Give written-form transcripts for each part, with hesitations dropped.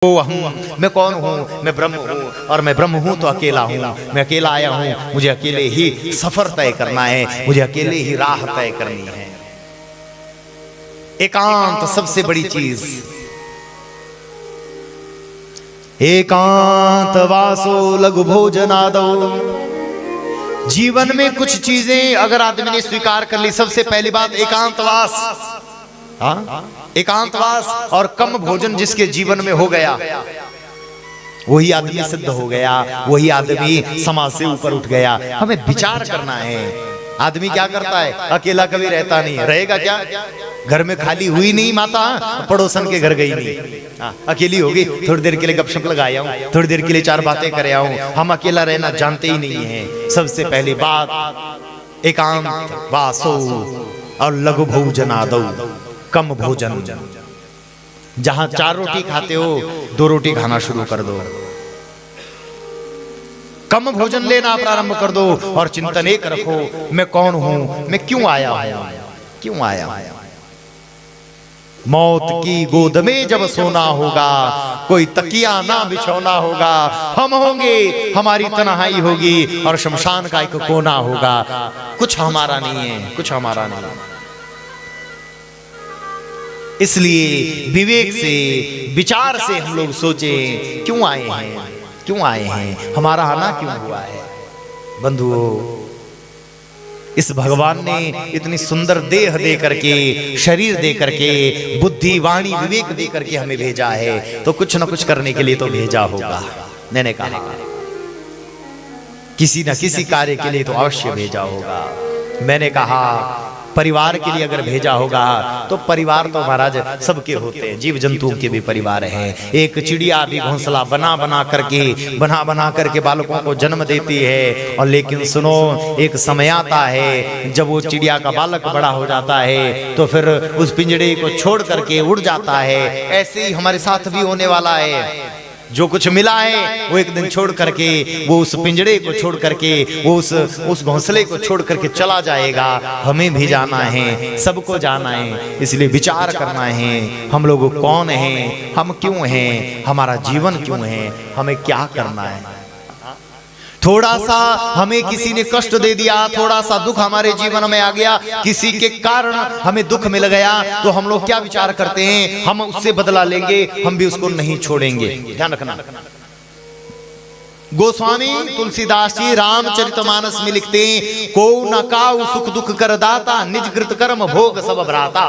मैं कौन हूँ? मैं ब्रह्म हूँ, और मैं ब्रह्म हूँ तो अकेला हूँ। मैं अकेला आया हूँ, मुझे अकेले ही सफर तय करना है, मुझे अकेले ही राह तय करनी है। एकांत सबसे बड़ी चीज। एकांत वासो लघु भोजनादो। जीवन में कुछ चीजें अगर आदमी ने स्वीकार कर ली, सबसे पहली बात एकांतवास। एकांतवास और कम भोजन जिसके जीवन में हो गया, वही आदमी सिद्ध हो गया, वही आदमी समाज से ऊपर उठ गया। हमें विचार करना है। आदमी क्या करता है? अकेला कभी रहता नहीं है। रहेगा क्या? घर में खाली हुई नहीं माता, पड़ोसन के घर गई नहीं, अकेली हो गई, थोड़ी देर के लिए गपशप लगाया हूं, थोड़ी देर के लिए चार बातें कर आऊं। हम अकेला रहना जानते ही नहीं है। सबसे पहली बात एकांत वासो और लघु भोजनादो, कम भोजन। जहां 4 रोटी खाते हो, 2 रोटी खाना शुरू कर दो। कम भोजन लेना प्रारंभ कर दो और चिंतन एक रखो, मैं कौन हूं? मैं क्यों आया हूं? क्यों आया? मौत की गोद में जब सोना होगा, कोई तकिया ना बिछौना होगा। हम होंगे, हमारी तन्हाई होगी और शमशान का एक कोना होगा। कुछ हमारा नहीं है, कुछ हमारा नहीं है। इसलिए विवेक से, विचार से हम लोग सोचें, क्यों आए हैं? क्यों आए हैं? हमारा आना क्यों हुआ है? बंधुओं, इस भगवान ने इतनी सुंदर देह दे करके, शरीर दे करके, बुद्धि वाणी विवेक दे करके हमें भेजा है, तो कुछ न कुछ करने के लिए तो भेजा होगा। मैंने कहा किसी न किसी कार्य के लिए तो अवश्य भेजा होगा। मैंने कहा परिवार के लिए अगर भेजा होगा, तो परिवार तो महाराज सबके होते हैं, जीव जंतुओं के भी परिवार हैं। एक चिड़िया भी घोंसला बना बना करके बालकों को जन्म देती है। और लेकिन सुनो, एक समय आता है जब वो चिड़िया का बालक बड़ा हो जाता है, तो फिर उस पिंजड़े को छोड़ करके उड़ जाता है। ऐसे ही हमारे साथ भी होने वाला है। जो कुछ मिला है वो एक दिन छोड़ करके, वो उस पिंजड़े को छोड़ करके, वो उस घोंसले को छोड़ करके चला जाएगा। हमें भी जाना है, सबको जाना है। इसलिए विचार करना है, हम लोग कौन हैं, हम क्यों हैं, हमारा जीवन क्यों है, हमें क्या करना है। थोड़ा सा हमें किसी ने कष्ट दे दिया, थोड़ा सा दुख हमारे जीवन में आ गया, किसी के कारण हमें दुख मिल गया, तो हम लोग क्या विचार करते हैं? हम उससे बदला लेंगे, हम भी उसको नहीं छोड़ेंगे। ध्यान रखना। गोस्वामी तुलसीदास जी रामचरितमानस में लिखते हैं, को न काऊ सुख दुख कर दाता, निज कृत कर्म भोग सब भ्राता।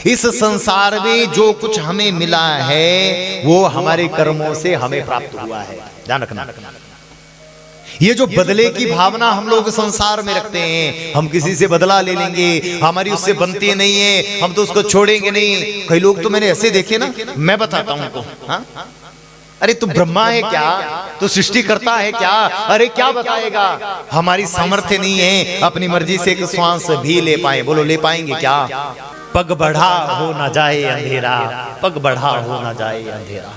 इस संसार में जो कुछ हमें मिला है, वो हमारे कर्मों से हमें प्राप्त हुआ है। ध्यान रखना। ये जो बदले की भावना हम लोग संसार में रखते हैं, हम किसी से बदला ले लेंगे, हमारी उससे बनती नहीं है, हम तो उसको छोड़ेंगे नहीं। कई लोग तो मैंने ऐसे देखे ना, मैं बताता हूं उनको, हाँ? अरे तू ब्रह्मा है क्या? तू सृष्टि करता है क्या? अरे क्या बताएगा? हमारी सामर्थ्य नहीं है अपनी मर्जी से एक श्वास भी ले पाए। बोलो ले पाएंगे क्या? पग बढ़ा हो ना जाए अंधेरा, पग बढ़ा हो ना जाए अंधेरा।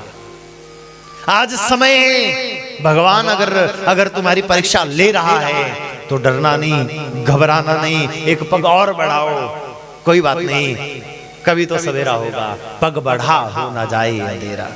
आज समय है, भगवान अगर तुम्हारी परीक्षा ले रहा है तो डरना नहीं, घबराना नहीं, एक पग और बढ़ाओ, कोई बात नहीं, कभी तो सवेरा होगा। पग बढ़ा हो ना जाए अंधेरा।